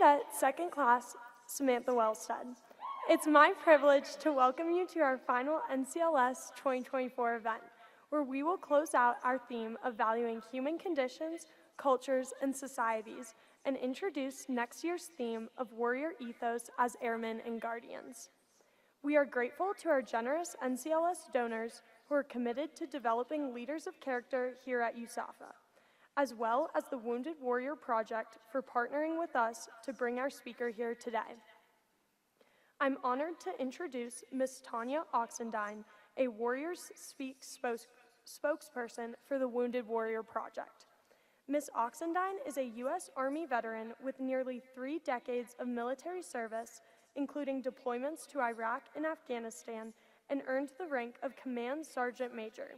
Cadet Second Class Samantha Wellstead. It's my privilege to welcome you to our final NCLS 2024 event, where we will close out our theme of valuing human conditions, cultures, and societies, and introduce next year's theme of warrior ethos as airmen and guardians. We are grateful to our generous NCLS donors who are committed to developing leaders of character here at USAFA, as well as the Wounded Warrior Project for partnering with us to bring our speaker here today. I'm honored to introduce Ms. Tonya Oxendine, a Warriors Speak spokesperson for the Wounded Warrior Project. Ms. Oxendine is a U.S. Army veteran with nearly 3 decades of military service, including deployments to Iraq and Afghanistan, and earned the rank of Command Sergeant Major.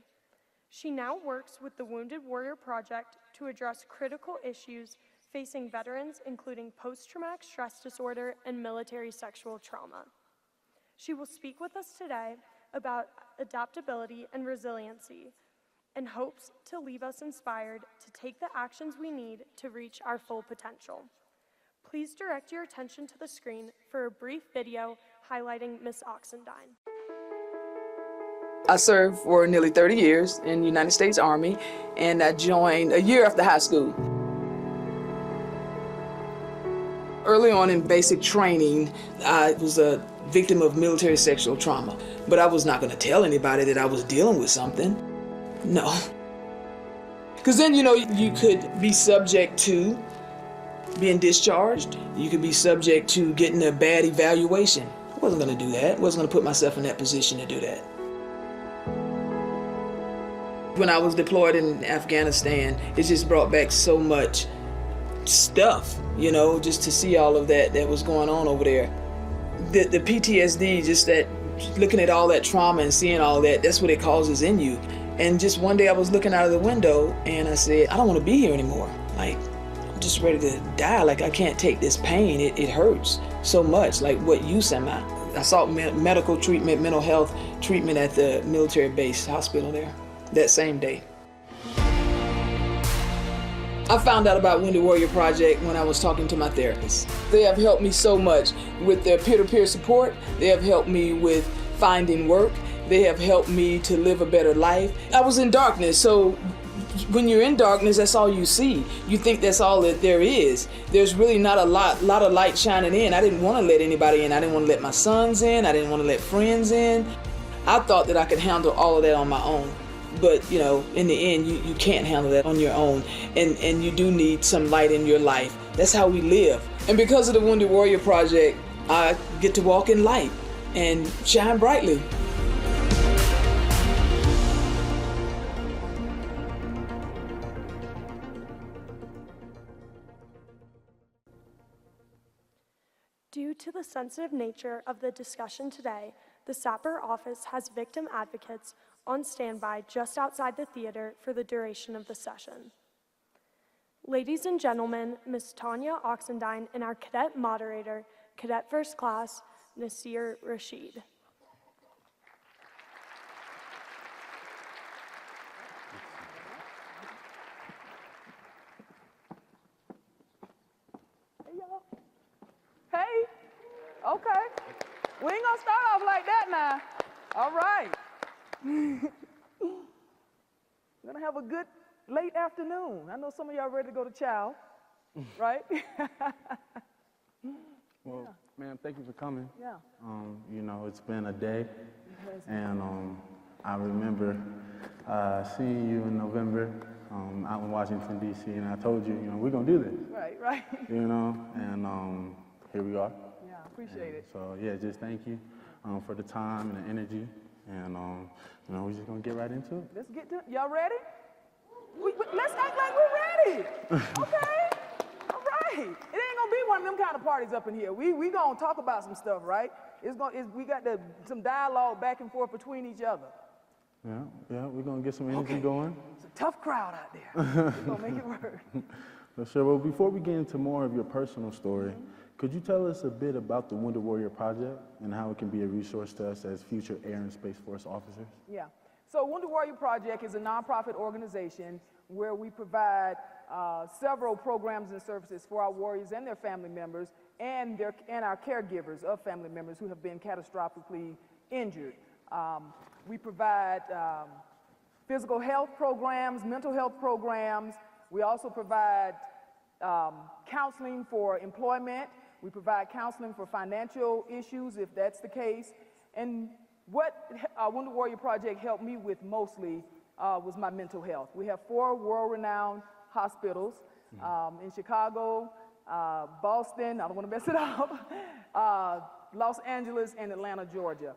She now works with the Wounded Warrior Project to address critical issues facing veterans, including post-traumatic stress disorder and military sexual trauma. She will speak with us today about adaptability and resiliency, and hopes to leave us inspired to take the actions we need to reach our full potential. Please direct your attention to the screen for a brief video highlighting Ms. Oxendine. I served for nearly 30 years in the United States Army, and I joined a year after high school. Early on in basic training, I was a victim of military sexual trauma, but I was not going to tell anybody that I was dealing with something. No. Because then, you could be subject to being discharged. You could be subject to getting a bad evaluation. I wasn't going to do that. I wasn't going to put myself in that position to do that. When I was deployed in Afghanistan, it just brought back so much stuff, just to see all of that was going on over there. The PTSD, just that, looking at all that trauma and seeing all that, that's what it causes in you. And just one day I was looking out of the window and I said, I don't want to be here anymore. Like, I'm just ready to die. Like, I can't take this pain. It hurts so much. Like, what use am I? I sought medical treatment, mental health treatment at the military base hospital there that same day. I found out about Wounded Warrior Project when I was talking to my therapist. They have helped me so much with their peer-to-peer support. They have helped me with finding work. They have helped me to live a better life. I was in darkness, so when you're in darkness, that's all you see. You think that's all that there is. There's really not a lot of light shining in. I didn't want to let anybody in. I didn't want to let my sons in. I didn't want to let friends in. I thought that I could handle all of that on my own. But, in the end, you can't handle that on your own. And you do need some light in your life. That's how we live. And because of the Wounded Warrior Project, I get to walk in light and shine brightly. Due to the sensitive nature of the discussion today, the SAPR office has victim advocates on standby just outside the theater for the duration of the session. Ladies and gentlemen, Ms. Tonya Oxendine and our cadet moderator, Cadet First Class, Nasir Rashid. Hey, y'all. Hey, okay. We ain't gonna start off like that now. All right. We're gonna have a good late afternoon. I know some of y'all ready to go to chow, right? Well, ma'am, thank you for coming. Yeah. It's been a day, and I remember seeing you in November out in Washington, D.C., and I told you, we're gonna do this. Right. And here we are. Yeah, appreciate it. So, yeah, just thank you for the time and the energy, and we're just gonna get right into it. Let's get to it. Y'all ready? Let's act like we're ready. Okay. All right. It ain't gonna be one of them kind of parties up in here. We gonna talk about some stuff, right? We got some dialogue back and forth between each other. Yeah, we're gonna get some energy going. It's a tough crowd out there. We're gonna make it work. Sure. Well, before we get into more of your personal story, could you tell us a bit about the Wounded Warrior Project and how it can be a resource to us as future Air and Space Force officers? Yeah. So Wounded Warrior Project is a nonprofit organization where we provide several programs and services for our warriors and their family members and our caregivers of family members who have been catastrophically injured. We provide physical health programs, mental health programs. We also provide counseling for employment. We provide counseling for financial issues, if that's the case. And what Wounded Warrior Project helped me with mostly was my mental health. We have 4 world-renowned hospitals in Chicago, Boston, I don't want to mess it up, Los Angeles, and Atlanta, Georgia.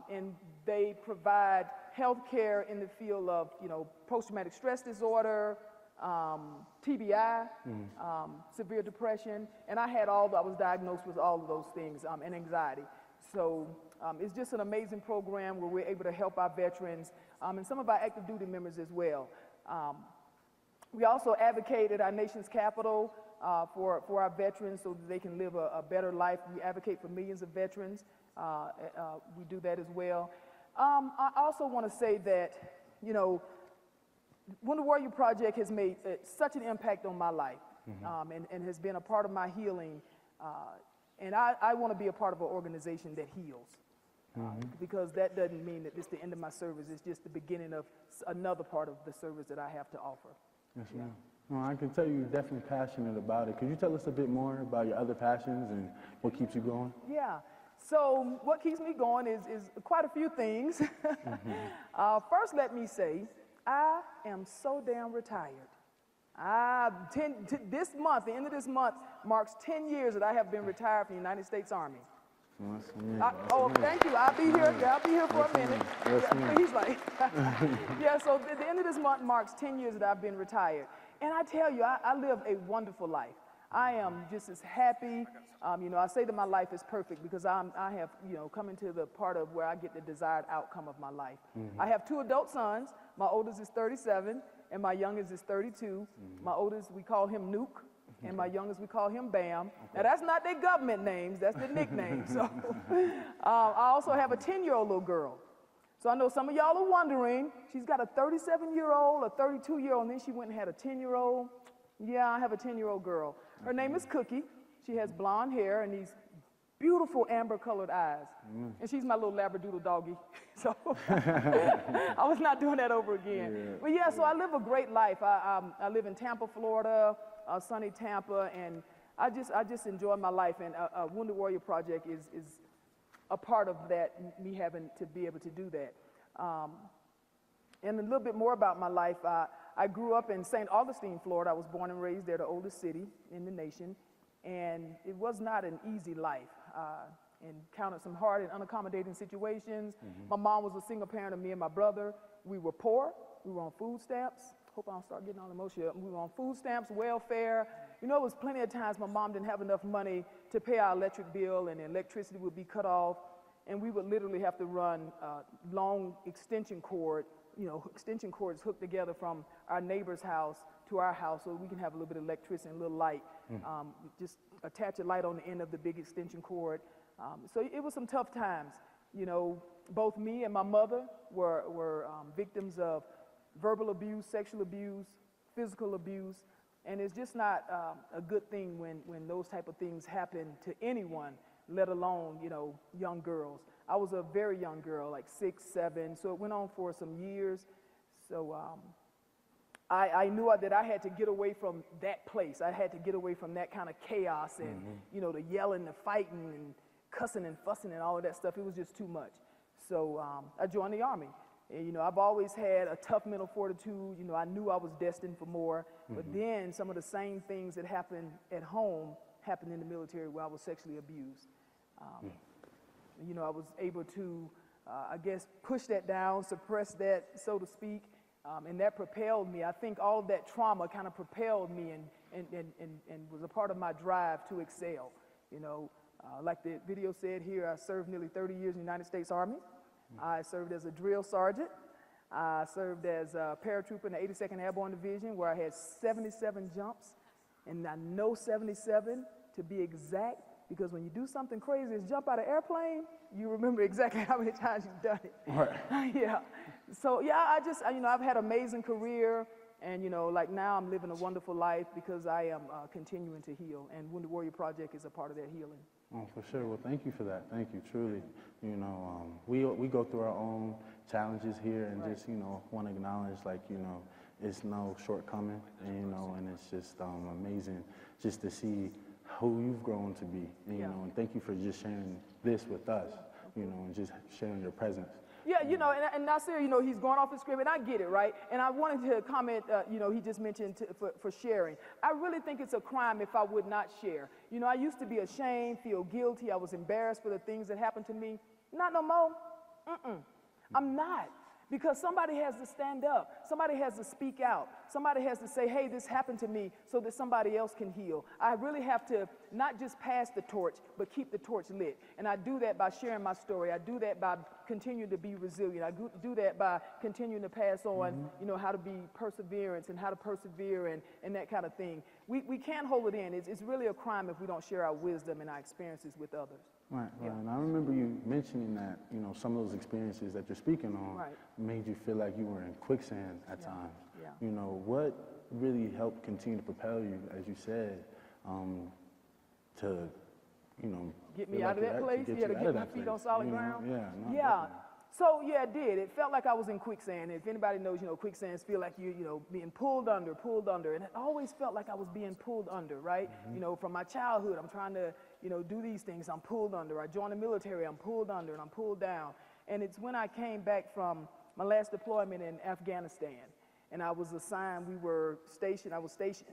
And they provide health care in the field of, post-traumatic stress disorder, TBI, severe depression, and I was diagnosed with all of those things, and anxiety. So it's just an amazing program where we're able to help our veterans and some of our active duty members as well. We also advocate at our nation's capital for our veterans so that they can live a better life. We advocate for millions of veterans. We do that as well. I also want to say that, Wounded Warrior Project has made such an impact on my life and has been a part of my healing. And I want to be a part of an organization that heals. Because that doesn't mean that this is the end of my service. It's just the beginning of another part of the service that I have to offer. Yes, ma'am. Well, I can tell you're definitely passionate about it. Could you tell us a bit more about your other passions and what keeps you going? Yeah. So what keeps me going is quite a few things. First, let me say, I am so damn retired. This month, the end of this month, marks 10 years that I have been retired from the United States Army. Thank you. I'll be here for a minute. He's like, yeah, so the end of this month marks 10 years that I've been retired. And I tell you, I live a wonderful life. I am just as happy. I say that my life is perfect because I have, come into the part of where I get the desired outcome of my life. I have 2 adult sons. My oldest is 37, and my youngest is 32. My oldest, we call him Nuke, and my youngest, we call him Bam. Now, that's not their government names. That's their nicknames. So, I also have a 10-year-old little girl. So I know some of y'all are wondering, she's got a 37-year-old, a 32-year-old, and then she went and had a 10-year-old. Yeah, I have a 10-year-old girl. Her name is Cookie. She has blonde hair and these beautiful amber-colored eyes. And she's my little Labradoodle doggy. So I was not doing that over again. Yeah. But yeah, so I live a great life. I live in Tampa, Florida, sunny Tampa, and I just enjoy my life. And Wounded Warrior Project is a part of that, me having to be able to do that. And a little bit more about my life. I grew up in St. Augustine, Florida. I was born and raised there, the oldest city in the nation. And it was not an easy life. Encountered some hard and unaccommodating situations. My mom was a single parent of me and my brother. We were poor. We were on food stamps. Hope I don't start getting all emotional. We were on food stamps, welfare. It was plenty of times my mom didn't have enough money to pay our electric bill, and the electricity would be cut off. And we would literally have to run long extension cord, extension cords hooked together from our neighbor's house to our house so we can have a little bit of electricity and a little light. Just attach a light on the end of the big extension cord. So it was some tough times. Both me and my mother were victims of verbal abuse, sexual abuse, physical abuse, and it's just not a good thing when those type of things happen to anyone, let alone, young girls. I was a very young girl, like 6, 7, so it went on for some years. So I knew that I had to get away from that place. I had to get away from that kind of chaos and, the yelling, the fighting, and cussing and fussing and all of that stuff. It was just too much. So I joined the Army. And, I've always had a tough mental fortitude. I knew I was destined for more. But then some of the same things that happened at home happened in the military where I was sexually abused. I was able to, push that down, suppress that, so to speak. And that propelled me. I think all of that trauma kind of propelled me and was a part of my drive to excel. Like the video said here, I served nearly 30 years in the United States Army. I served as a drill sergeant. I served as a paratrooper in the 82nd Airborne Division where I had 77 jumps. And I know 77 to be exact because when you do something crazy as jump out of an airplane, you remember exactly how many times you've done it. Right. Yeah. So yeah, I've had an amazing career, and like now I'm living a wonderful life because I am continuing to heal, and Wounded Warrior Project is a part of that healing. Oh, for sure. Well, thank you for that. Thank you, truly. We go through our own challenges here, and just want to acknowledge, like, it's no shortcoming, and it's just amazing just to see who you've grown to be, and thank you for just sharing this with us, and just sharing your presence. Yeah, and Nasir, he's going off the script, and I get it, right? And I wanted to comment, he just mentioned for sharing. I really think it's a crime if I would not share. I used to be ashamed, feel guilty. I was embarrassed for the things that happened to me. Not no more. I'm not. Because somebody has to stand up. Somebody has to speak out. Somebody has to say, hey, this happened to me, so that somebody else can heal. I really have to not just pass the torch, but keep the torch lit. And I do that by sharing my story. I do that by continuing to be resilient. I do that by continuing to pass on, how to be perseverance and how to persevere and that kind of thing. We can't hold it in. It's really a crime if we don't share our wisdom and our experiences with others. Right. And I remember you mentioning that, some of those experiences that you're speaking on made you feel like you were in quicksand at times. Yeah. What really helped continue to propel you, as you said, to, get me out of that place? To get my feet on solid ground? Yeah. So, yeah, it did. It felt like I was in quicksand. If anybody knows, quicksands feel like you're, being pulled under. And it always felt like I was being pulled under, right? From my childhood, I'm trying to, do these things. I'm pulled under. I joined the military. I'm pulled under and I'm pulled down. And it's when I came back from my last deployment in Afghanistan, and I was assigned, I was stationed,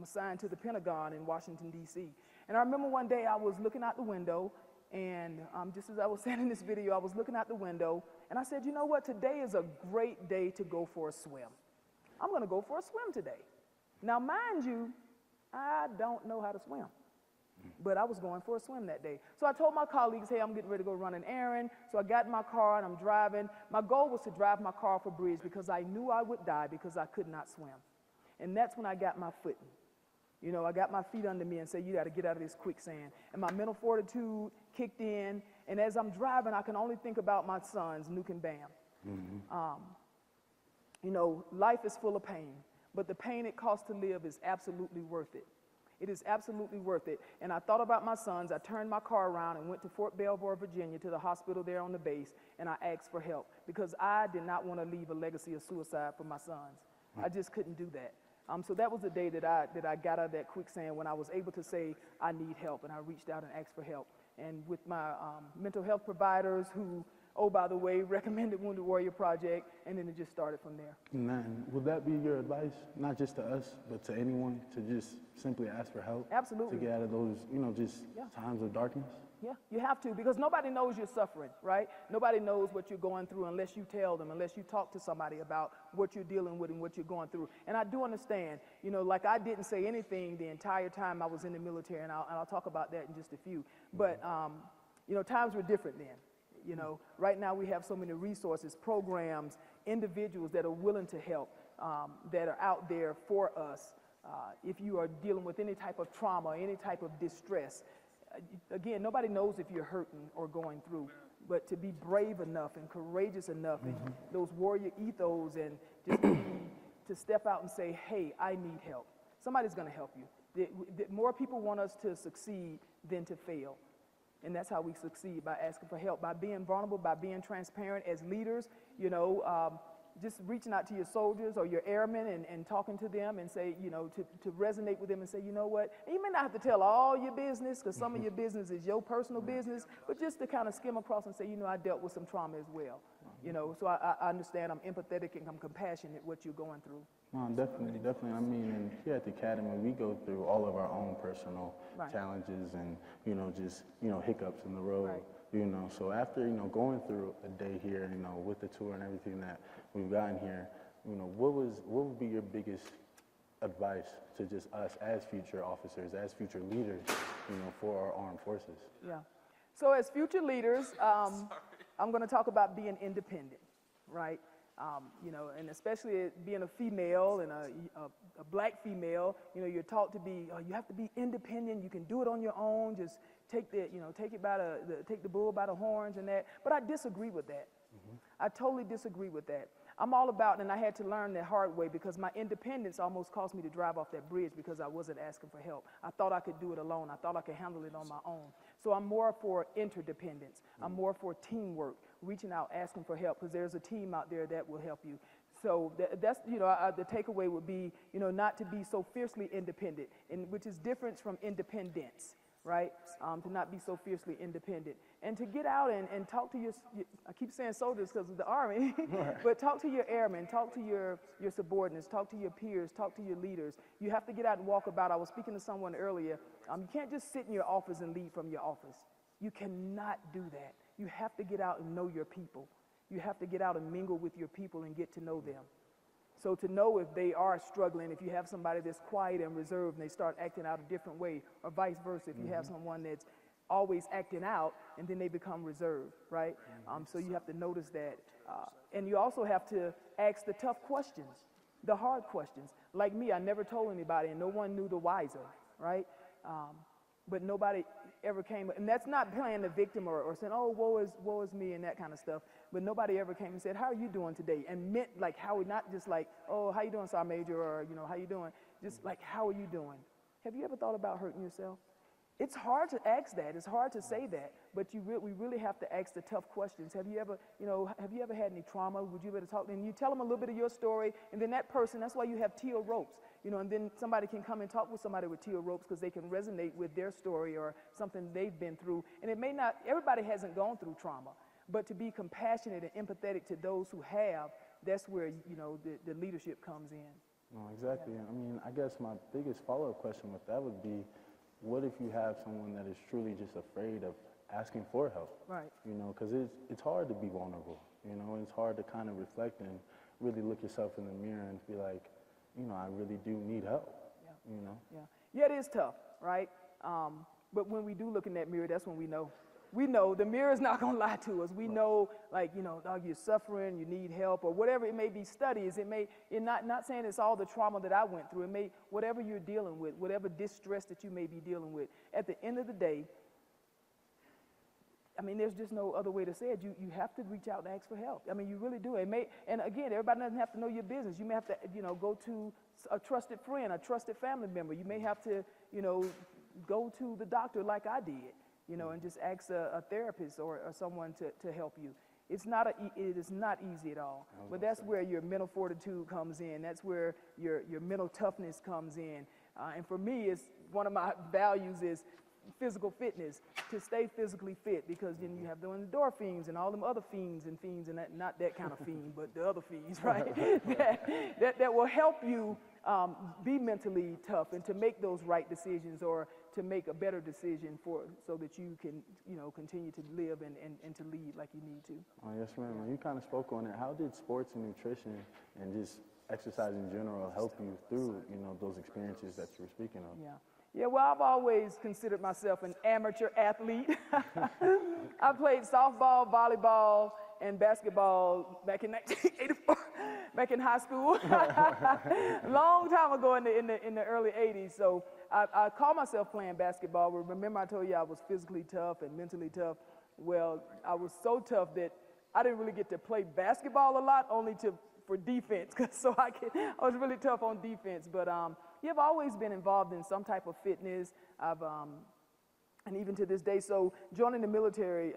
assigned to the Pentagon in Washington, D.C. And I remember one day I was looking out the window, and just as I was saying in this video, I was looking out the window, and I said, you know what, today is a great day to go for a swim. I'm going to go for a swim today. Now, mind you, I don't know how to swim, but I was going for a swim that day. So I told my colleagues, hey, I'm getting ready to go run an errand. So I got in my car, and I'm driving. My goal was to drive my car off a bridge because I knew I would die because I could not swim. And that's when I got my footing. I got my feet under me and said, you got to get out of this quicksand. And my mental fortitude kicked in. And as I'm driving, I can only think about my sons, Nuke and Bam. Life is full of pain, but the pain it costs to live is absolutely worth it. It is absolutely worth it. And I thought about my sons. I turned my car around and went to Fort Belvoir, Virginia, to the hospital there on the base, and I asked for help because I did not want to leave a legacy of suicide for my sons. I just couldn't do that. So that was the day that I got out of that quicksand, when I was able to say, I need help, and I reached out and asked for help. And with my mental health providers who, oh, by the way, recommended Wounded Warrior Project, and then it just started from there. And would that be your advice, not just to us, but to anyone, to just simply ask for help? Absolutely. To get out of those, times of darkness? Yeah, you have to, because nobody knows you're suffering, right? Nobody knows what you're going through unless you tell them, unless you talk to somebody about what you're dealing with and what you're going through. And I do understand, like I didn't say anything the entire time I was in the military, and I'll talk about that in just a few. But, times were different then. Right now we have so many resources, programs, individuals that are willing to help, that are out there for us. If you are dealing with any type of trauma, any type of distress, again, nobody knows if you're hurting or going through, but to be brave enough and courageous enough and those warrior ethos, and just to step out and say, hey, I need help. Somebody's going to help you. More people want us to succeed than to fail. And that's how we succeed, by asking for help, by being vulnerable, by being transparent as leaders, just reaching out to your soldiers or your airmen and talking to them and say, to resonate with them and say, you know what, and you may not have to tell all your business, because some of your business is your personal business, but just to kind of skim across and say, I dealt with some trauma as well. So I understand, I'm empathetic and I'm compassionate what you're going through. No, definitely. I mean, and here at the Academy, we go through all of our own personal challenges and, just, hiccups in the road. Right. So after, going through a day here, with the tour and everything that we've gotten here, what would be your biggest advice to just us as future officers, as future leaders, for our armed forces? Yeah. So as future leaders, I'm going to talk about being independent, right? And especially being a female and a black female, you're taught to be, you have to be independent. You can do it on your own. Just take the bull by the horns and that. But I disagree with that. I totally disagree with that. I'm all about, and I had to learn the hard way because my independence almost caused me to drive off that bridge because I wasn't asking for help. I thought I could do it alone. I thought I could handle it on my own. So I'm more for interdependence. I'm more for teamwork, reaching out, asking for help, because there's a team out there that will help you. So that's, the takeaway would be, not to be so fiercely independent, and which is different from independence, right? To not be so fiercely independent. And to get out and talk to your I keep saying soldiers because of the Army, but talk to your airmen, talk to your subordinates, talk to your peers, talk to your leaders. You have to get out and walk about. I was speaking to someone earlier. You can't just sit in your office and lead from your office. You cannot do that. You have to get out and know your people. You have to get out and mingle with your people and get to know them. So to know if they are struggling, if you have somebody that's quiet and reserved and they start acting out a different way, or vice versa, if you have someone that's always acting out and then they become reserved, right? So you have to notice that. And you also have to ask the tough questions, the hard questions. Like me, I never told anybody and no one knew the wiser, right? But nobody ever came, and that's not playing the victim or saying, oh, woe is me and that kind of stuff. But nobody ever came and said, how are you doing today? And meant like how, not just like, oh, how you doing, Sergeant Major, or how you doing? Just like, how are you doing? Have you ever thought about hurting yourself? It's hard to ask that. It's hard to say that. But we really have to ask the tough questions. Have you ever had any trauma? Would you ever talk? And you tell them a little bit of your story, and then that person, that's why you have teal ropes. And then somebody can come and talk with somebody with teal ropes because they can resonate with their story or something they've been through. And it may not, everybody hasn't gone through trauma, but to be compassionate and empathetic to those who have, that's where, the leadership comes in. No, exactly. Yeah. I mean, I guess my biggest follow-up question with that would be, what if you have someone that is truly just afraid of asking for help? Right. Because it's hard to be vulnerable, and it's hard to kind of reflect and really look yourself in the mirror and be like, I really do need help, Yeah, it is tough, right? But when we do look in that mirror, that's when we know. We know the mirror is not going to lie to us. We know, like, dog, you're suffering, you need help, or whatever it may be, studies. You're not saying it's all the trauma that I went through. It may, whatever you're dealing with, whatever distress that you may be dealing with, at the end of the day, I mean, there's just no other way to say it. You have to reach out and ask for help. I mean, you really do. And again, everybody doesn't have to know your business. You may have to, go to a trusted friend, a trusted family member. You may have to, go to the doctor like I did, and just ask a therapist or someone to help you. It is not easy at all. But that's where your mental fortitude comes in. That's where your mental toughness comes in. And for me, it's one of my values is physical fitness, to stay physically fit, because then you have the endorphins and all them other fiends and not that kind of fiend, but the other fiends, right? that will help you be mentally tough and to make those right decisions, or to make a better decision so that you can, continue to live and to lead like you need to. Oh, yes, ma'am. You kind of spoke on it. How did sports and nutrition and just exercise in general help you through, those experiences that you were speaking of? Yeah, well, I've always considered myself an amateur athlete. I played softball, volleyball, and basketball back in 1984, back in high school, long time ago in the early 80s. So I call myself playing basketball. Remember I told you I was physically tough and mentally tough. Well, I was so tough that I didn't really get to play basketball a lot, only for defense. I was really tough on defense. But I've always been involved in some type of fitness. And even to this day, so joining the military,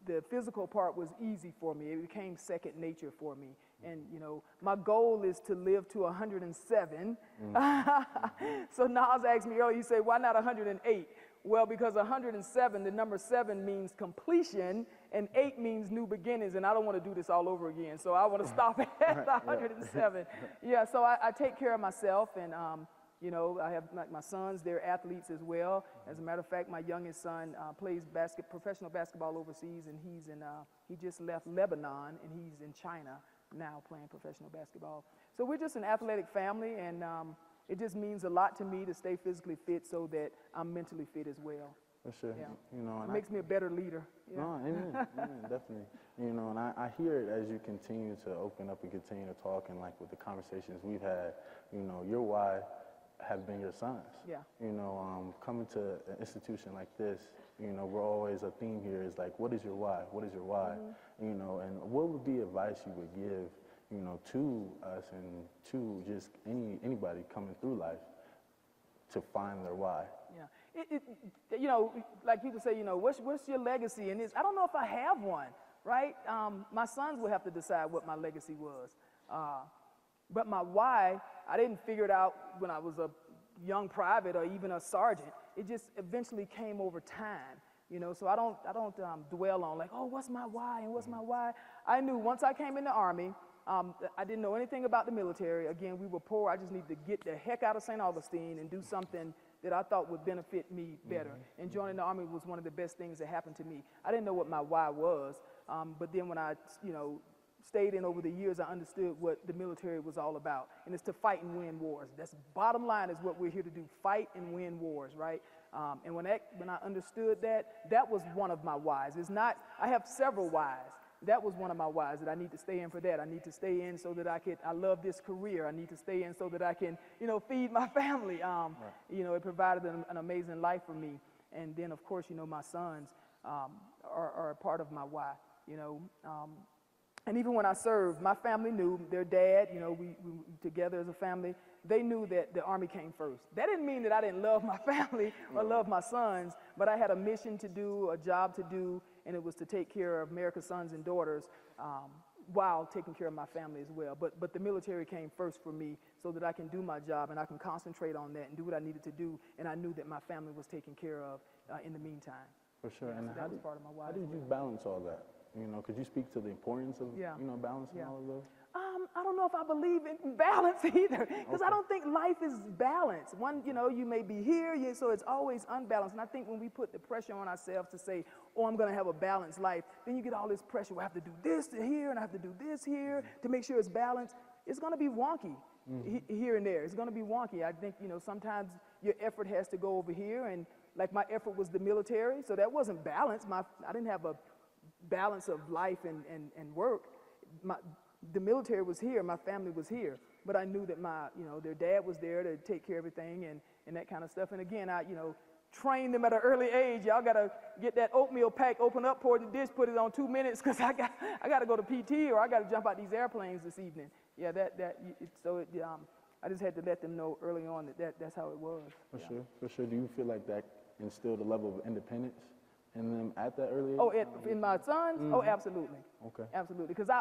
the physical part was easy for me. It became second nature for me. And, my goal is to live to 107. So Nas asked me earlier, he said, why not 108? Well, because 107, the number 7 means completion, and 8 means new beginnings, and I don't want to do this all over again, so I want to stop at 107. Yeah, so I take care of myself, and I have my sons, they're athletes as well. As a matter of fact, my youngest son plays professional basketball overseas, and he just left Lebanon, and he's in China now playing professional basketball. So we're just an athletic family, and it just means a lot to me to stay physically fit so that I'm mentally fit as well. For sure. Yeah. It makes me a better leader. Yeah. No, amen, definitely. And I hear it as you continue to open up and continue to talk, and like with the conversations we've had, your why have been your sons. Yeah. Coming to an institution like this, You know, we're always, a theme here is like, what is your why? What is your why? You know, and what would be advice you would give, you know, to us and to just anybody coming through life to find their why? Yeah, you know, like people say, you know, what's your legacy? And I don't know if I have one, right? My sons will have to decide what my legacy was. But my why, I didn't figure it out when I was a young private or even a sergeant. It just eventually came over time, you know. So I don't dwell on like, oh, what's my why and what's my why. I knew once I came in the Army, I didn't know anything about the military. Again, we were poor. I just needed to get the heck out of St. Augustine and do something that I thought would benefit me better. And joining the Army was one of the best things that happened to me. I didn't know what my why was, but then when I, you know, stayed in over the years, I understood what the military was all about. And it's to fight and win wars. That's bottom line is what we're here to do, fight and win wars, right? And when I understood that, that was one of my whys. It's not, I have several whys. That was one of my whys, that I need to stay in for that. I need to stay in so that I love this career. I need to stay in so that I can, you know, feed my family. You know, it provided an amazing life for me. And then, of course, you know, my sons are a part of my why, you know. And even when I served, my family knew, their dad, you know, we together as a family, they knew that the Army came first. That didn't mean that I didn't love my family or love my sons, but I had a mission to do, a job to do, and it was to take care of America's sons and daughters while taking care of my family as well. But the military came first for me so that I can do my job and I can concentrate on that and do what I needed to do, and I knew that my family was taken care of in the meantime. For sure. Yeah, and so that was part of my why. How did you balance all that? You know, could you speak to the importance of, you know, balancing all of those? I don't know if I believe in balance either, because I don't think life is balanced. One, you know, you may be here, so it's always unbalanced. And I think when we put the pressure on ourselves to say, oh, I'm going to have a balanced life, then you get all this pressure. Well, I have to do this here, and I have to do this here to make sure it's balanced. It's going to be wonky here and there. It's going to be wonky. I think, you know, sometimes your effort has to go over here, and like my effort was the military, so that wasn't balanced. I didn't have a balance of life and work. The military was here, my family was here, but I knew that their dad was there to take care of everything and that kind of stuff. And again, I, you know, trained them at an early age. Y'all gotta get that oatmeal pack, open up, pour the dish, put it on 2 minutes, cause I gotta go to PT or I gotta jump out these airplanes this evening. Yeah, I just had to let them know early on that's how it was. For sure. Do you feel like that instilled a level of independence in them at that early age? Oh, in my sons? Oh, absolutely. Okay. Absolutely, because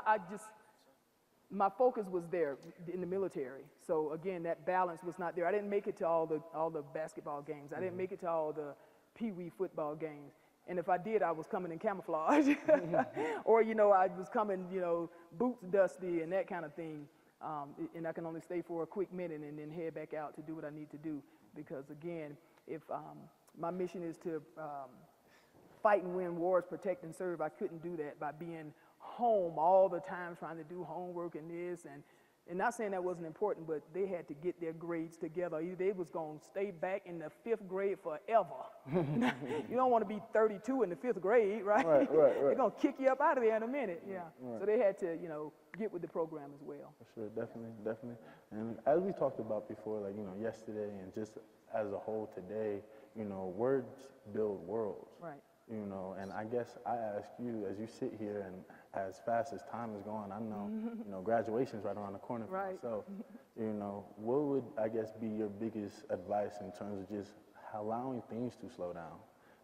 my focus was there in the military. So again, that balance was not there. I didn't make it to all the basketball games. I didn't make it to all the pee-wee football games. And if I did, I was coming in camouflage. Or, you know, I was coming, you know, boots dusty and that kind of thing. And I can only stay for a quick minute and then head back out to do what I need to do. Because again, if my mission is to fight and win wars, protect and serve, I couldn't do that by being home all the time trying to do homework and this and not saying that wasn't important, but they had to get their grades together. Either they was going to stay back in the 5th grade forever. You don't want to be 32 in the 5th grade, right? Right. They're going to kick you up out of there in a minute, yeah. Right. So they had to, you know, get with the program as well. For sure, definitely. And as we talked about before, like, you know, yesterday and just as a whole today, you know, words build worlds. Right. You know, and I guess I ask you, as you sit here and as fast as time is going, I know, you know, graduation's right around the corner for myself. You know, what would, I guess, be your biggest advice in terms of just allowing things to slow down?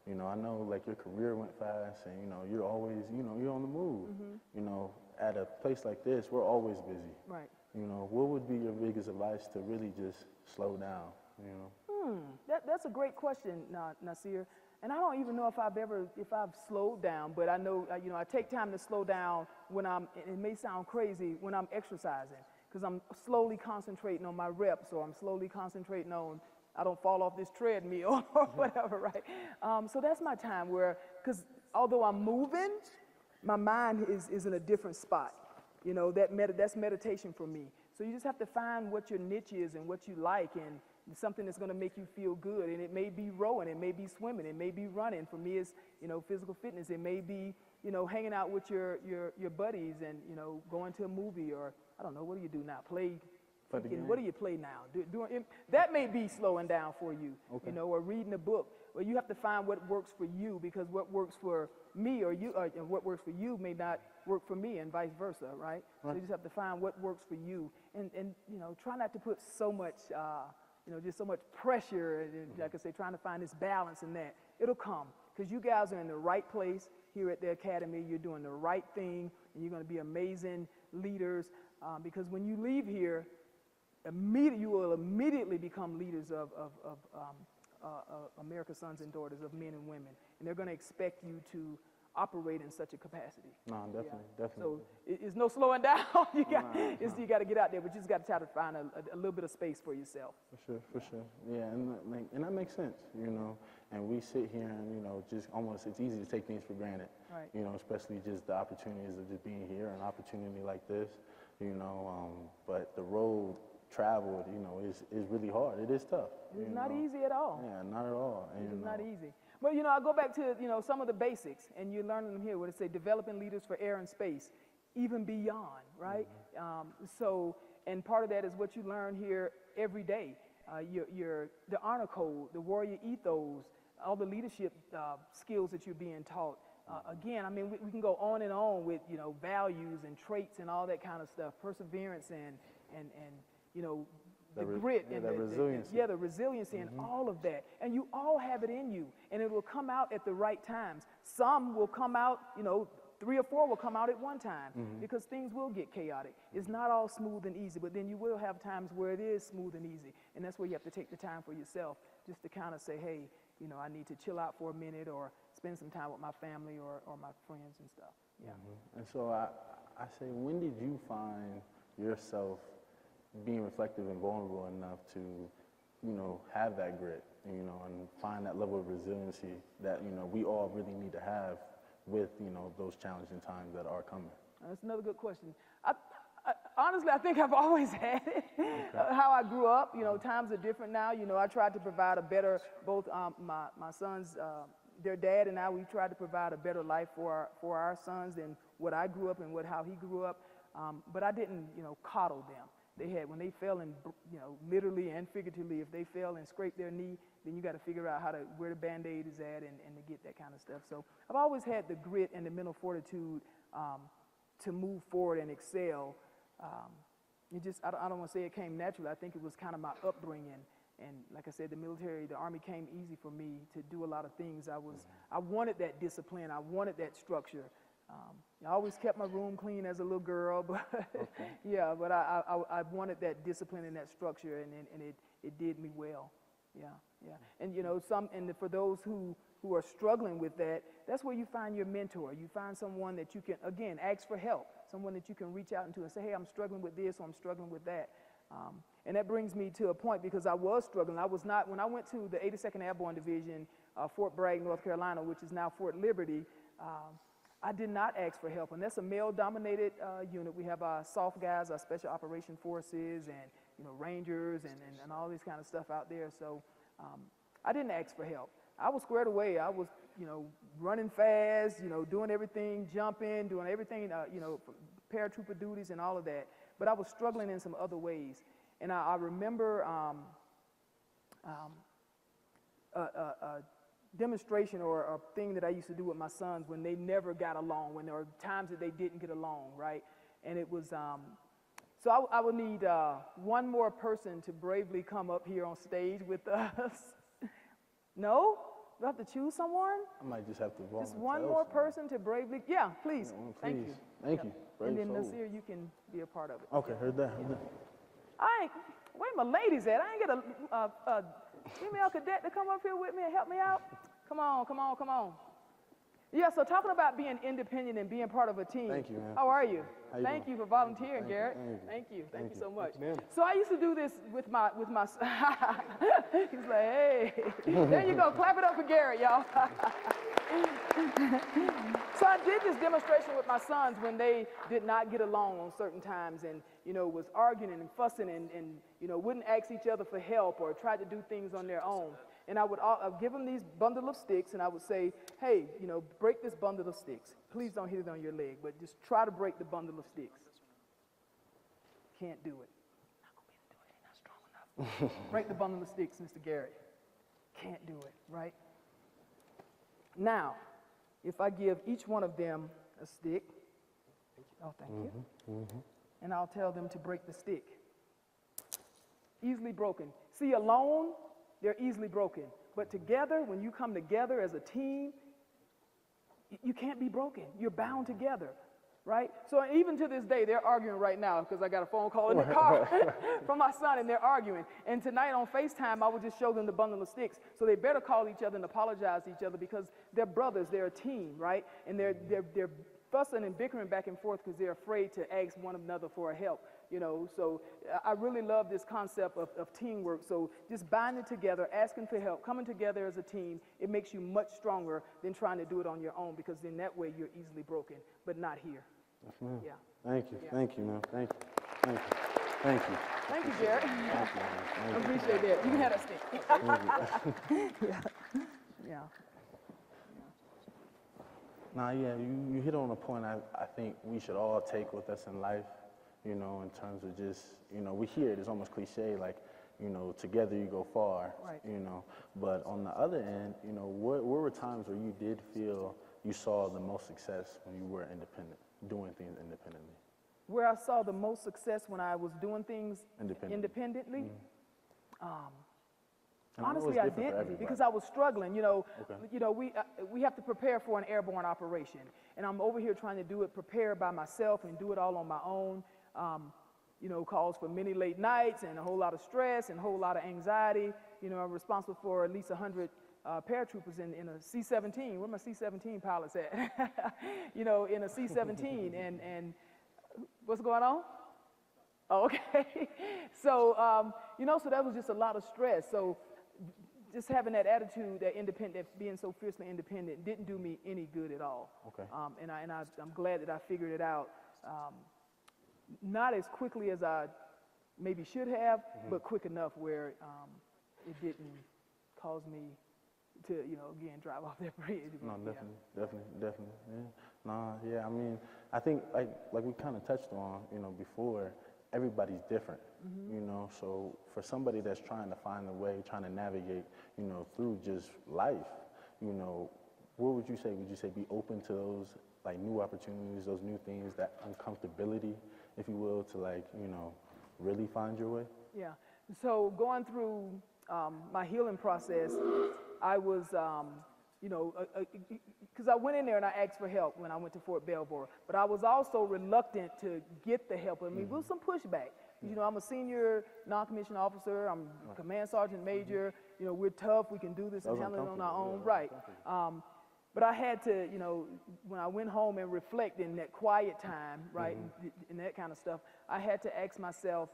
You know, I know, like, your career went fast and, you know, you're always, you know, you're on the move. You know, at a place like this, we're always busy. Right. You know, what would be your biggest advice to really just slow down, you know? That's a great question, Nasir. And I don't even know if I've slowed down, but I know, you know, I take time to slow down when it may sound crazy, when I'm exercising, because I'm slowly concentrating on my reps, or I'm slowly concentrating on, I don't fall off this treadmill or whatever, right? So that's my time where, because although I'm moving, my mind is in a different spot. You know, that's meditation for me. So you just have to find what your niche is and what you like, and something that's going to make you feel good. And it may be rowing, it may be swimming, it may be running. For me, it's, you know, physical fitness. It may be, you know, hanging out with your buddies and, you know, going to a movie, or I don't know, what do you do now? Play But again, what do you play now? That may be slowing down for you, Okay. you know, or reading a book. Well, you have to find what works for you, because what works for me or you, and what works for you may not work for me, and vice versa, right? So you just have to find what works for you, and you know, try not to put so much, you know, just so much pressure, and like I say, trying to find this balance in that. It'll come, because you guys are in the right place here at the academy. You're doing the right thing, and you're going to be amazing leaders, because when you leave here, you will immediately become leaders of America's sons and daughters, of men and women, and they're going to expect you to operate in such a capacity. No, definitely, definitely. So it's no slowing down. You got to get out there, but you just got to try to find a little bit of space for yourself. For sure. Yeah, and that makes sense, you know. And we sit here and, you know, just almost, it's easy to take things for granted. Right. You know, especially just the opportunities of just being here, an opportunity like this, you know. But the road traveled, you know, is really hard. It is tough. It's not easy at all. Yeah, not at all. And, It's not easy. But, you know, I go back to, you know, some of the basics, and you're learning them here, where they say developing leaders for air and space, even beyond, right? So, and part of that is what you learn here every day. The honor code, the warrior ethos, all the leadership skills that you're being taught. Again, I mean, we can go on and on with, you know, values and traits and all that kind of stuff, perseverance and you know, the grit and the resiliency. The resiliency and all of that. And you all have it in you, and it will come out at the right times. Some will come out, you know, 3 or 4 will come out at one time, because things will get chaotic. It's not all smooth and easy, but then you will have times where it is smooth and easy, and that's where you have to take the time for yourself, just to kind of say, hey, you know, I need to chill out for a minute, or spend some time with my family or my friends and stuff. Yeah. And so I say, when did you find yourself being reflective and vulnerable enough to, you know, have that grit, you know, and find that level of resiliency that, you know, we all really need to have with, you know, those challenging times that are coming? That's another good question. Honestly, I think I've always had it. How I grew up, you know, times are different now. You know, I tried to provide a better, both my sons, their dad and I, we tried to provide a better life for our sons than what I grew up and how he grew up. But I didn't, you know, coddle them. When they fell, and, you know, literally and figuratively, if they fell and scraped their knee, then you got to figure out where the Band-Aid is at and to get that kind of stuff. So I've always had the grit and the mental fortitude to move forward and excel. I don't want to say it came naturally. I think it was kind of my upbringing. And like I said, the Army came easy for me to do a lot of things. I wanted that discipline. I wanted that structure. I always kept my room clean as a little girl, but yeah, but I wanted that discipline and that structure, and it did me well. Yeah. And you know, for those who are struggling with that, that's where you find your mentor. You find someone that you can, again, ask for help, someone that you can reach out into and say, hey, I'm struggling with this, or I'm struggling with that. And that brings me to a point, because I was struggling. When I went to the 82nd Airborne Division, Fort Bragg, North Carolina, which is now Fort Liberty, I did not ask for help, and that's a male-dominated unit. We have our soft guys, our Special Operation Forces, and, you know, Rangers, and all this kind of stuff out there. So I didn't ask for help. I was squared away. I was, you know, running fast, you know, doing everything, jumping, doing everything, you know, paratrooper duties and all of that. But I was struggling in some other ways, and I remember a demonstration or a thing that I used to do with my sons when they never got along, when there were times that they didn't get along, right? And it was, so I would need one more person to bravely come up here on stage with us. No? Do I have to choose someone? I might just have to volunteer. Just one more person to bravely, yeah, please. Yeah, Thank you. Thank you. And then Brave Nasir, you can be a part of it. Okay, heard that. Where my ladies at? I ain't get a female cadet to come up here with me and help me out. Come on. Yeah, so talking about being independent and being part of a team. Thank you, man. How are you? Thank you for volunteering, Garrett. Thank you so much. So I used to do this with my he's like, hey, there you go, clap it up for Garrett, y'all. So I did this demonstration with my sons when they did not get along on certain times, and, you know, was arguing and fussing and you know, wouldn't ask each other for help or tried to do things on their own. And I would give them these bundle of sticks, and I would say, hey, you know, break this bundle of sticks. Please don't hit it on your leg, but just try to break the bundle of sticks. Can't do it. Break the bundle of sticks, Mr. Garrett. Can't do it, right? Now, if I give each one of them a stick, oh, thank you, and I'll tell them to break the stick. Easily broken. See, alone, they're easily broken. But together, when you come together as a team, you can't be broken. You're bound together, right? So even to this day, they're arguing right now because I got a phone call in the car from my son, and they're arguing. And tonight on FaceTime, I would just show them the bundle of sticks. So they better call each other and apologize to each other because they're brothers, they're a team, right? And they're fussing and bickering back and forth because they're afraid to ask one another for help. You know, so I really love this concept of teamwork. So just binding together, asking for help, coming together as a team, it makes you much stronger than trying to do it on your own, because in that way you're easily broken, but not here. Yes, ma'am. Yeah. Thank you. Yeah. Thank you, ma'am. Thank you. Thank you. Thank you. Thank you, Jared. Thank you, ma'am. I Thank you. appreciate that. You can have that stick. Yeah. Yeah. Nah, yeah, you hit on a point I think we should all take with us in life, you know, in terms of just, you know, we hear it, it's almost cliche, like, you know, together you go far, Right. you know. But on the other end, you know, where were times where you did feel you saw the most success when you were independent, doing things independently? Where I saw the most success when I was doing things independently, And I know it's honestly, I different for didn't, everybody. because I was struggling. You know, Okay. we have to prepare for an airborne operation, and I'm over here trying to do it, prepare by myself, and do it all on my own. You know, calls for many late nights and a whole lot of stress and a whole lot of anxiety. You know, I'm responsible for at least 100 paratroopers in a C-17. Where my C-17 pilots at? You know, in a C-17, and what's going on? Oh, okay. So, you know, so that was just a lot of stress. So just having that attitude, that independent, being so fiercely independent, didn't do me any good at all. Okay. And I'm glad that I figured it out. Not as quickly as I maybe should have, but quick enough where it didn't cause me to, you know, again, drive off that bridge. No, Yeah. definitely. Yeah. Nah, yeah, I mean, I think like we kind of touched on, you know, before, everybody's different, you know, so for somebody that's trying to find a way, trying to navigate, you know, through just life, you know, what would you say? Would you say be open to those, like, new opportunities, those new things, that uncomfortability, if you will, to, like, you know, really find your way? Yeah. So going through my healing process, I was, you know, because I went in there and I asked for help when I went to Fort Belvoir, but I was also reluctant to get the help. I mean, there was some pushback. You know, I'm a senior non-commissioned officer. I'm command sergeant major. You know, we're tough. We can do this and handle it on our own. Right. But I had to, you know, when I went home and reflect in that quiet time, right, and that kind of stuff, I had to ask myself,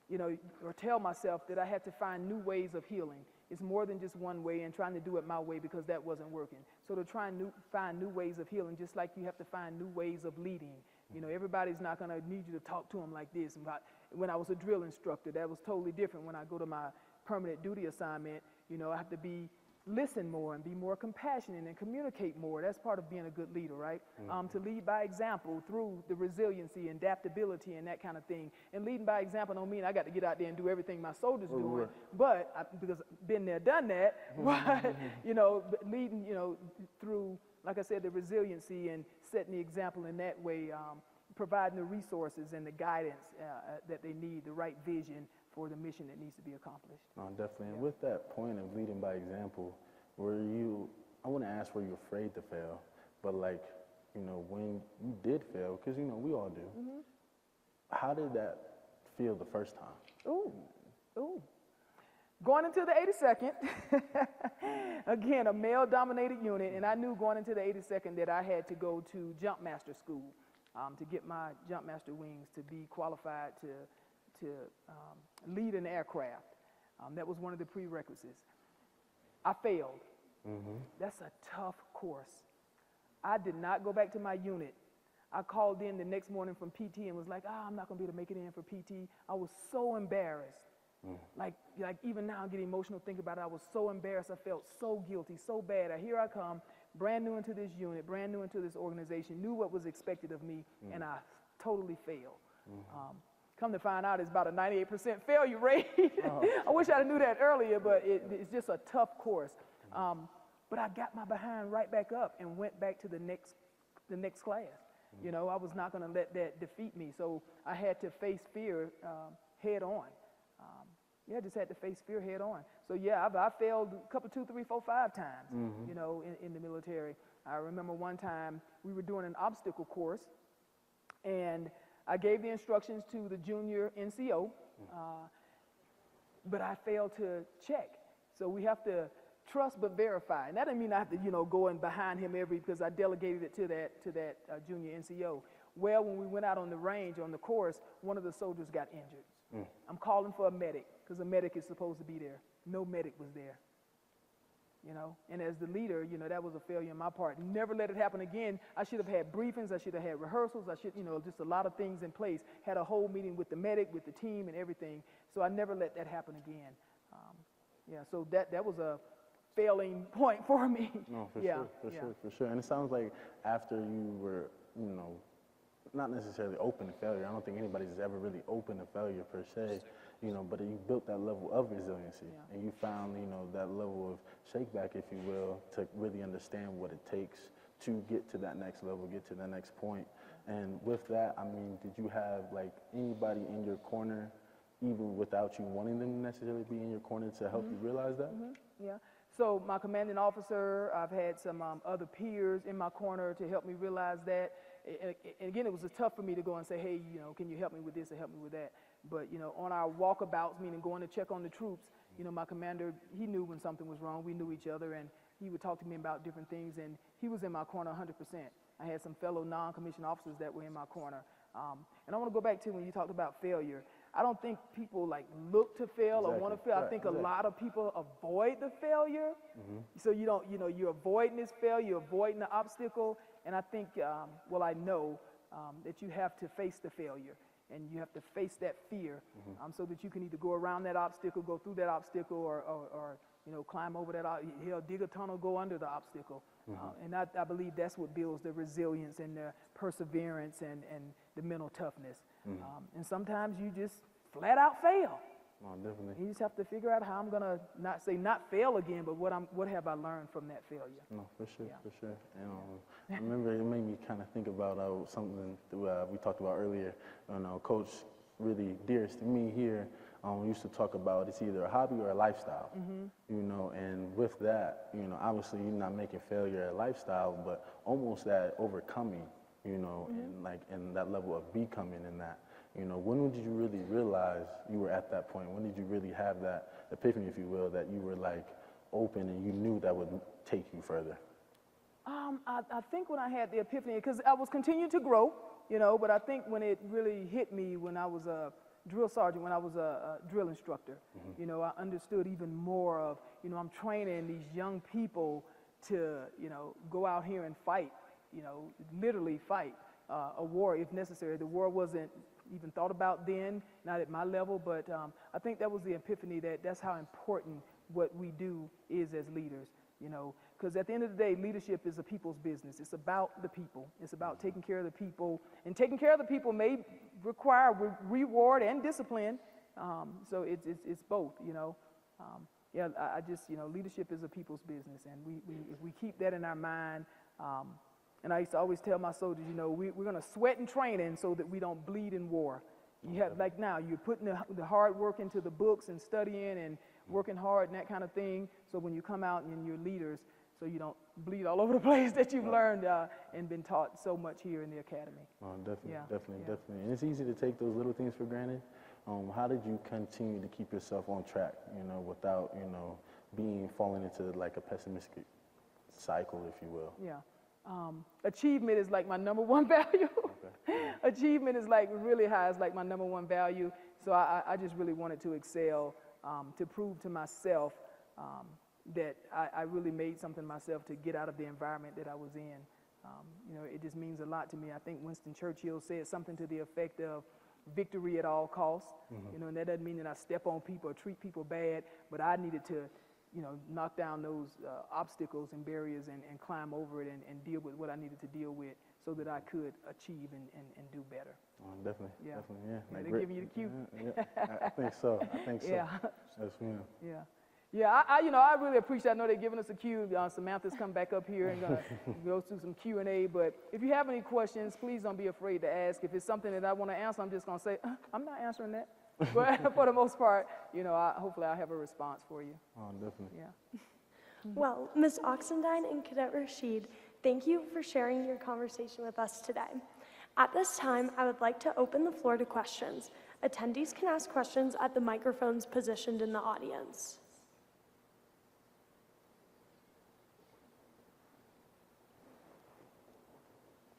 you know, or tell myself that I had to find new ways of healing. It's more than just one way, and trying to do it my way because that wasn't working. So to try and find new ways of healing, just like you have to find new ways of leading. You know, everybody's not going to need you to talk to them like this. And when I was a drill instructor, that was totally different. When I go to my permanent duty assignment, you know, I have to listen more and be more compassionate and communicate more. That's part of being a good leader, right? To lead by example through the resiliency and adaptability and that kind of thing. And leading by example don't mean I got to get out there and do everything my soldiers doing, but because I've been there, done that. But you know, leading, you know, through, like I said, the resiliency and setting the example in that way, providing the resources and the guidance that they need, the right vision for the mission that needs to be accomplished. No, definitely. And with that point of leading by example, I wouldn't ask were you afraid to fail, but, like, you know, when you did fail, because, you know, we all do, how did that feel the first time? Ooh. Going into the 82nd, again, a male-dominated unit, and I knew going into the 82nd that I had to go to jump master school to get my jump master wings to be qualified to lead an aircraft. That was one of the prerequisites. I failed. That's a tough course. I did not go back to my unit. I called in the next morning from PT and was like, I'm not going to be able to make it in for PT. I was so embarrassed. Like even now I'm getting emotional thinking about it. I was so embarrassed. I felt so guilty, so bad. Here I come, brand new into this unit, brand new into this organization, knew what was expected of me, and I totally failed. Come to find out, it's about a 98% failure rate. I wish I knew that earlier, but it's just a tough course. But I got my behind right back up and went back to the next class. You know, I was not going to let that defeat me, so I had to face fear head on. I just had to face fear head on. So yeah, I failed a couple, 2, 3, 4, 5 times, you know, in the military. I remember one time we were doing an obstacle course, and I gave the instructions to the junior NCO, but I failed to check. So we have to trust but verify, and that didn't mean I have to, you know, go in behind him because I delegated it to that junior NCO. Well, when we went out on the range on the course, one of the soldiers got injured. I'm calling for a medic because a medic is supposed to be there. No medic was there. You know, and as the leader, you know, that was a failure on my part. Never let it happen again. I should have had briefings. I should have had rehearsals. I should, you know, just a lot of things in place. Had a whole meeting with the medic, with the team, and everything. So I never let that happen again. So that was a failing point for me. No, for sure. And it sounds like after you were, you know, not necessarily open to failure. I don't think anybody's ever really open to failure per se, you know, but you built that level of resiliency and you found, you know, that level of shakeback, if you will, to really understand what it takes to get to that next level, get to that next point. And with that, I mean, did you have like anybody in your corner, even without you wanting them to necessarily be in your corner, to help you realize that? Yeah. So my commanding officer, I've had some other peers in my corner to help me realize that. And again, it was tough for me to go and say, hey, you know, can you help me with this or help me with that? But, you know, on our walkabouts, meaning going to check on the troops, you know, my commander, he knew when something was wrong. We knew each other, and he would talk to me about different things, and he was in my corner 100%. I had some fellow non-commissioned officers that were in my corner. And I want to go back to when you talked about failure. I don't think people like look to fail or want to fail. I think a lot of people avoid the failure. So you don't, you know, you're avoiding this failure, you're avoiding the obstacle. And I think, I know that you have to face the failure and you have to face that fear so that you can either go around that obstacle, go through that obstacle, or you know, climb over that, dig a tunnel, go under the obstacle. And I believe that's what builds the resilience and the perseverance and the mental toughness. And sometimes you just flat out fail. Oh, definitely. You just have to figure out how I'm gonna not fail again, but what have I learned from that failure? No, for sure, for sure. And I remember it made me kind of think about something that we talked about earlier. You know, Coach, really dearest to me here, we used to talk about it's either a hobby or a lifestyle. You know, and with that, you know, obviously you're not making failure a lifestyle, but almost that overcoming. You know, and that level of becoming in that. You know, when did you really realize you were at that point? When did you really have that epiphany, if you will, that you were like open and you knew that would take you further? I think when I had the epiphany, because I was continuing to grow, you know, but I think when it really hit me when I was a drill sergeant, when I was a drill instructor, you know, I understood even more of, you know, I'm training these young people to, you know, go out here and fight, you know, literally fight a war if necessary. The war wasn't even thought about then, not at my level, but I think that was the epiphany that's how important what we do is as leaders, you know, because at the end of the day, leadership is a people's business. It's about the people. It's about taking care of the people, and taking care of the people may require reward and discipline, so it's both, you know. I just, you know, leadership is a people's business, and if we keep that in our mind, and I used to always tell my soldiers, you know, we're going to sweat in training so that we don't bleed in war. You have, like now, you're putting the hard work into the books and studying and working hard and that kind of thing, so when you come out and you're leaders, so you don't bleed all over the place that you've learned and been taught so much here in the academy. Oh, definitely. And it's easy to take those little things for granted. How did you continue to keep yourself on track, you know, without, you know, falling into like a pessimistic cycle, if you will? Yeah. Achievement is like my number one value. Achievement is like really high. It's like my number one value. So I just really wanted to excel, to prove to myself that I really made something myself to get out of the environment that I was in. You know, it just means a lot to me. I think Winston Churchill said something to the effect of victory at all costs. You know, and that doesn't mean that I step on people or treat people bad, but I needed to, you know, knock down those obstacles and barriers and climb over it and deal with what I needed to deal with so that I could achieve and do better. Oh, definitely, Yeah. definitely, yeah. Yeah, Like, they're giving you the cue. I think so. I think so. Yeah. Yes, ma'am. Yeah. Yeah, I really appreciate. I know they're giving us a cue. Samantha's come back up here and gonna go through some Q&A. But if you have any questions, please don't be afraid to ask. If it's something that I want to answer, I'm just gonna say I'm not answering that. But for the most part, hopefully I'll have a response for you. Oh, definitely. Yeah. Well, Ms. Oxendine and Cadet Rashid, thank you for sharing your conversation with us today. At this time, I would like to open the floor to questions. Attendees can ask questions at the microphones positioned in the audience.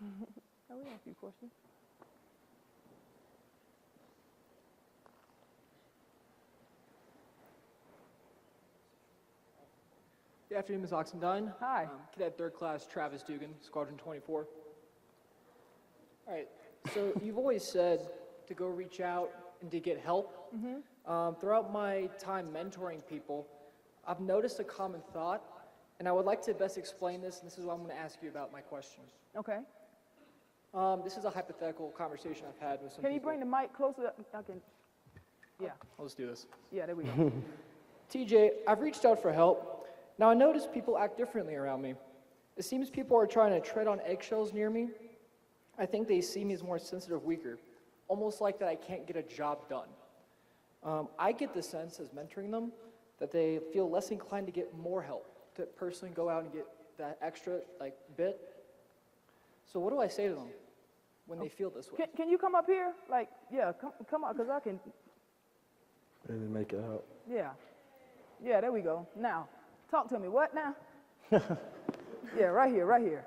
Oh, we have a few questions. Good afternoon, Ms. Oxendine. Hi. Cadet 3rd Class Travis Dugan, Squadron 24. All right, so you've always said to go reach out and to get help. Throughout my time mentoring people, I've noticed a common thought, and I would like to best explain this, and this is what I'm going to ask you about my question. Okay. This is a hypothetical conversation I've had with some Can you people. bring the mic closer? I can. Yeah. Let's do this. Yeah. There we go. TJ, I've reached out for help. Now I notice people act differently around me. It seems people are trying to tread on eggshells near me. I think they see me as more sensitive, weaker, almost like that I can't get a job done. I get the sense as mentoring them that they feel less inclined to get more help, to personally go out and get that extra bit. So what do I say to them when they feel this way? Can you come up here? Come up, because I can. Really make it help. Yeah. Yeah, there we go. Now, talk to me. What now? Yeah, right here.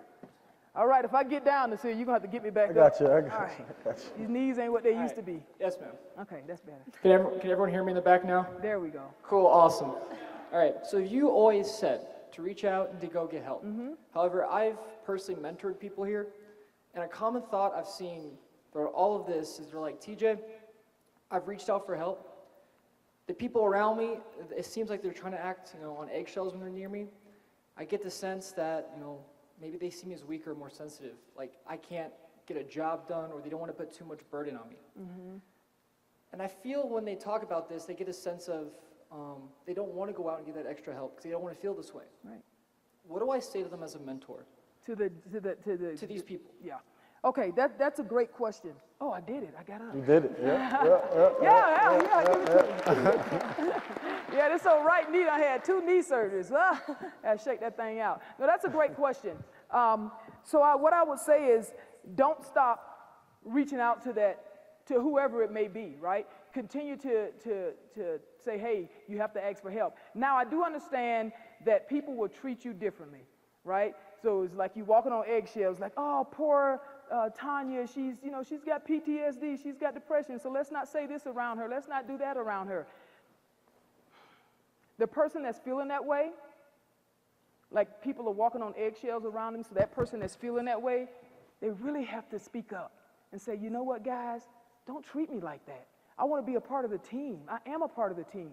All right, if I get down this here, you're going to have to get me back I got up. you. I All got right. you. I got you. These knees ain't what they used to be. Yes, ma'am. Okay, that's better. Can everyone hear me in the back now? There we go. Cool, awesome. All right, so you always said to reach out and to go get help. However, I've personally mentored people here, and a common thought I've seen throughout all of this is they're like, TJ, I've reached out for help. The people around me, it seems like they're trying to act, on eggshells when they're near me. I get the sense that, maybe they see me as weaker, more sensitive. Like I can't get a job done, or they don't want to put too much burden on me. And I feel when they talk about this, they get a sense of they don't want to go out and get that extra help because they don't want to feel this way. Right. What do I say to them as a mentor? To these people? Yeah. Okay, that's a great question. Oh, I did it. I got up. You did it. Yeah. Yeah, this old right knee, I had 2 knee surgeries. I had to shake that thing out. No, that's a great question. What I would say is don't stop reaching out to whoever it may be, right? Continue to say, hey, you have to ask for help. Now, I do understand that people will treat you differently, right? So it's like you walking on eggshells, like, oh, poor Tonya, she's got PTSD, she's got depression, so let's not say this around her, let's not do that around her. The person that's feeling that way, like people are walking on eggshells around them, so that person that's feeling that way, they really have to speak up and say, you know what, guys, don't treat me like that. I want to be a part of the team. I am a part of the team.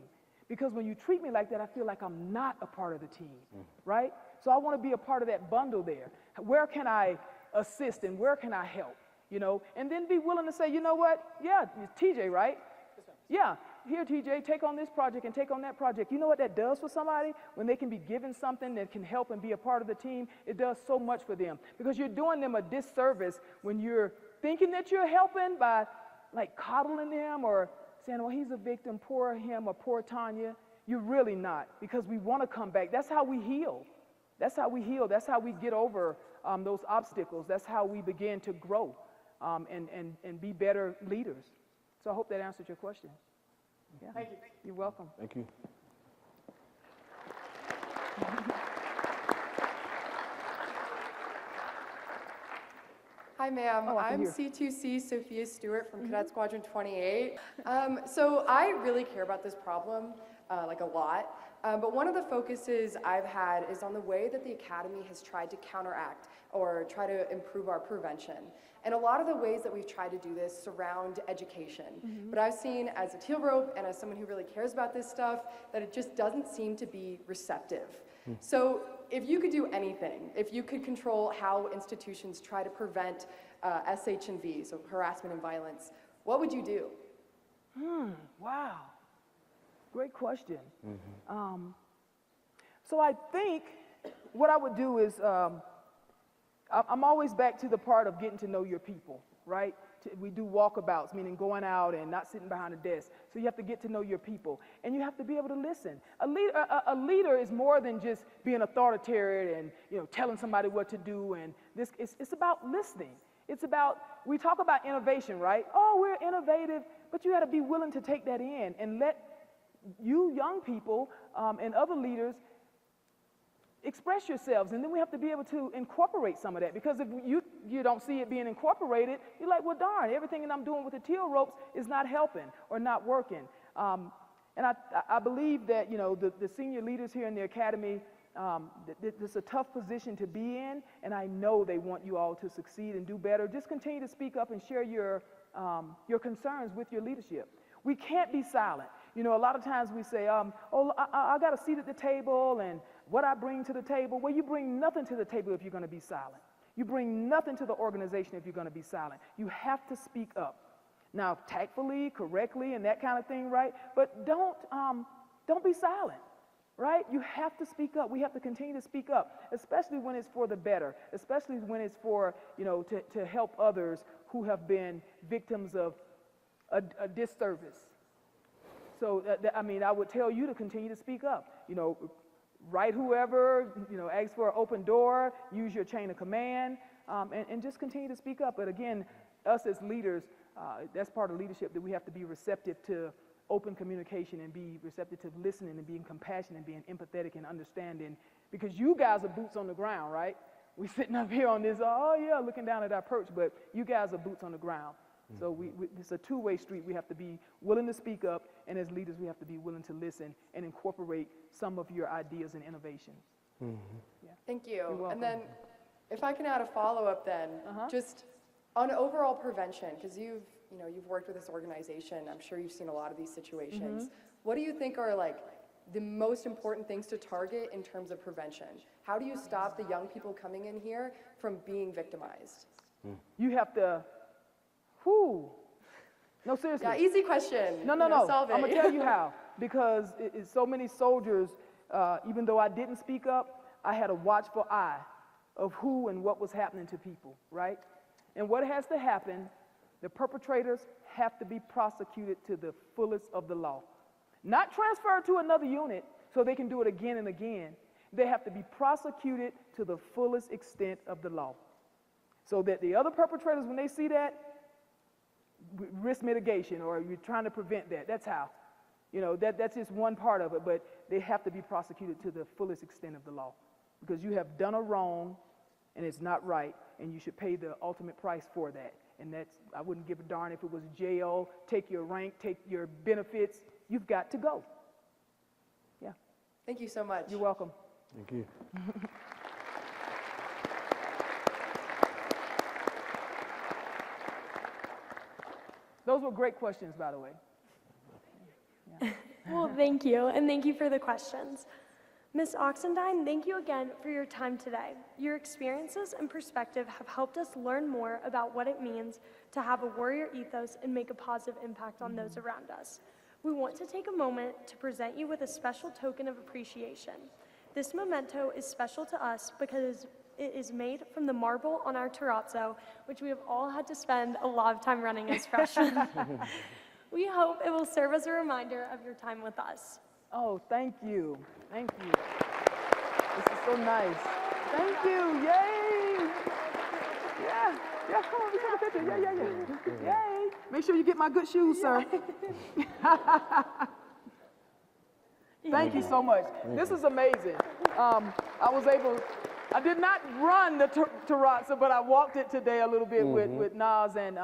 Because when you treat me like that, I feel like I'm not a part of the team, right? So I want to be a part of that bundle there. Where can I assist and where can I help, And then be willing to say, you know what? Yeah, it's TJ, right? Yeah, here, TJ, take on this project and take on that project. You know what that does for somebody? When they can be given something that can help and be a part of the team, it does so much for them. Because you're doing them a disservice when you're thinking that you're helping by, coddling them or saying, well, he's a victim, poor him or poor Tonya. You're really not, because we want to come back. That's how we heal. That's how we heal. That's how we get over those obstacles. That's how we begin to grow and be better leaders. So I hope that answered your question. Yeah. Thank you. You're welcome. Thank you. Hi, ma'am. Oh, I can I'm hear. C2C Sophia Stewart from Cadet Squadron 28. So I really care about this problem, a lot. But one of the focuses I've had is on the way that the Academy has tried to counteract or try to improve our prevention. And a lot of the ways that we've tried to do this surround education. But I've seen as a teal rope and as someone who really cares about this stuff that it just doesn't seem to be receptive. So if you could do anything, if you could control how institutions try to prevent SH&V, so harassment and violence, what would you do? Wow. Great question. So I think what I would do is, I'm always back to the part of getting to know your people, right? We do walkabouts, meaning going out and not sitting behind a desk. So you have to get to know your people, and you have to be able to listen. A leader is more than just being authoritarian and telling somebody what to do. And it's about listening. It's about, we talk about innovation, right? Oh, we're innovative, but you got to be willing to take that in and let you young people and other leaders express yourselves, and then we have to be able to incorporate some of that, because if you don't see it being incorporated, you're like, well, darn, everything that I'm doing with the teal ropes is not helping or not working. And I believe that the senior leaders here in the academy, it's a tough position to be in, and I know they want you all to succeed and do better. Just continue to speak up and share your concerns with your leadership. We can't be silent. A lot of times we say, oh, I got a seat at the table, and what I bring to the table. Well, you bring nothing to the table if you're going to be silent. You bring nothing to the organization if you're going to be silent. You have to speak up. Now, tactfully, correctly, and that kind of thing, right? But don't be silent, right? You have to speak up. We have to continue to speak up, especially when it's for the better, especially when it's for, to help others who have been victims of a disservice. So, I would tell you to continue to speak up. Write whoever, ask for an open door, use your chain of command, and just continue to speak up. But again, us as leaders, that's part of leadership, that we have to be receptive to open communication and be receptive to listening and being compassionate and being empathetic and understanding, because you guys are boots on the ground, right? We're sitting up here on this, looking down at our perch, but you guys are boots on the ground. So it's a two-way street. We have to be willing to speak up, and as leaders, we have to be willing to listen and incorporate some of your ideas and innovations. Yeah. Thank you. You're welcome. And then, if I can add a follow-up then, just on overall prevention, because you've worked with this organization, I'm sure you've seen a lot of these situations. What do you think are the most important things to target in terms of prevention? How do you stop the young people coming in here from being victimized? You have to, no, seriously. Yeah, easy question. No. Solve it. I'm going to tell you how. Because it's so many soldiers, even though I didn't speak up, I had a watchful eye of who and what was happening to people, right? And what has to happen, the perpetrators have to be prosecuted to the fullest of the law. Not transferred to another unit so they can do it again and again. They have to be prosecuted to the fullest extent of the law. So that the other perpetrators, when they see that, risk mitigation, or you're trying to prevent that. That's how. That's just one part of it, but they have to be prosecuted to the fullest extent of the law, because you have done a wrong and it's not right, and you should pay the ultimate price for that. And I wouldn't give a darn if it was jail, take your rank, take your benefits. You've got to go. Yeah. Thank you so much. You're welcome. Thank you. Those were great questions, by the way. Yeah. Well, thank you, and thank you for the questions. Ms. Oxendine, thank you again for your time today. Your experiences and perspective have helped us learn more about what it means to have a warrior ethos and make a positive impact on those around us. We want to take a moment to present you with a special token of appreciation. This memento is special to us because it is made from the marble on our terrazzo, which we have all had to spend a lot of time running as freshmen. We hope it will serve as a reminder of your time with us. Oh, thank you. Thank you. This is so nice. Thank you. Yay. Yeah. Come on, we take a picture. Yeah. Yay. Make sure you get my good shoes, sir. Thank you so much. This is amazing. I did not run the terrazzo, but I walked it today a little bit with Naz and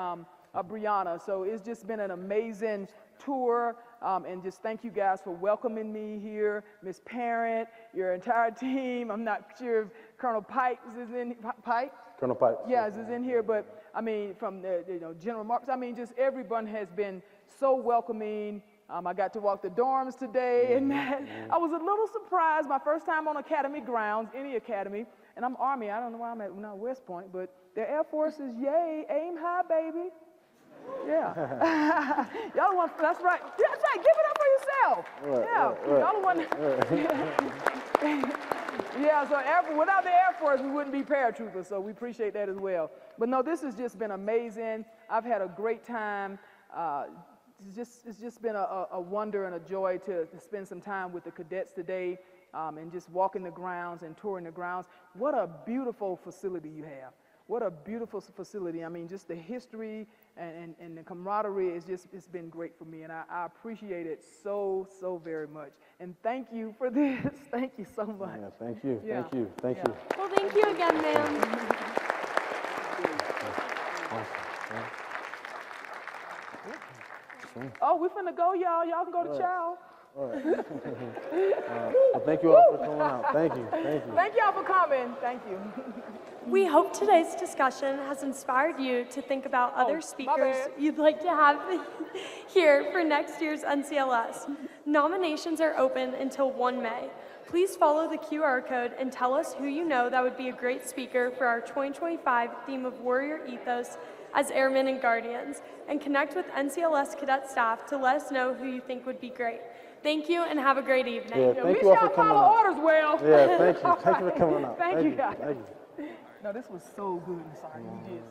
Brianna. So it's just been an amazing tour, and just thank you guys for welcoming me here. Miss Parent, your entire team. I'm not sure if Colonel Pike is in. Pike? Colonel Pike. Yeah, is in here, but I mean, from the General Marks, I mean, just everyone has been so welcoming, I got to walk the dorms today, and I was a little surprised. My first time on academy grounds, any academy, and I'm Army. I don't know why I'm at West Point, but the Air Force is yay, aim high, baby. Yeah. Y'all want, that's right. Yeah, that's right. Give it up for yourself. Y'all the one. Yeah, so without the Air Force, we wouldn't be paratroopers, so we appreciate that as well. But no, this has just been amazing. I've had a great time. It's just been a wonder and a joy to spend some time with the cadets today and just walking the grounds and touring the grounds. What a beautiful facility you have. What a beautiful facility. I mean, just the history and the camaraderie it's been great for me, and I appreciate it so very much. And thank you for this. Thank you so much. Yeah, thank you. Yeah. Thank you. Thank you. Well, thank you again, ma'am. Oh, we finna go, y'all. Y'all can go to chow. All right. Well, thank you all for coming out. Thank you. Thank you. Thank y'all for coming. Thank you. We hope today's discussion has inspired you to think about other speakers bad. you'd like to have here for next year's NCLS. Nominations are open until 1 May. Please follow the QR code and tell us who you know that would be a great speaker for our 2025 theme of Warrior Ethos as Airmen and Guardians, and connect with NCLS cadet staff to let us know who you think would be great. Thank you and have a great evening. Yeah, At thank least you all for y'all coming follow out. orders well. Yeah, thank you. Thank you for coming out. Thank you, guys. Thank you. No, this was so good. I'm sorry, you did.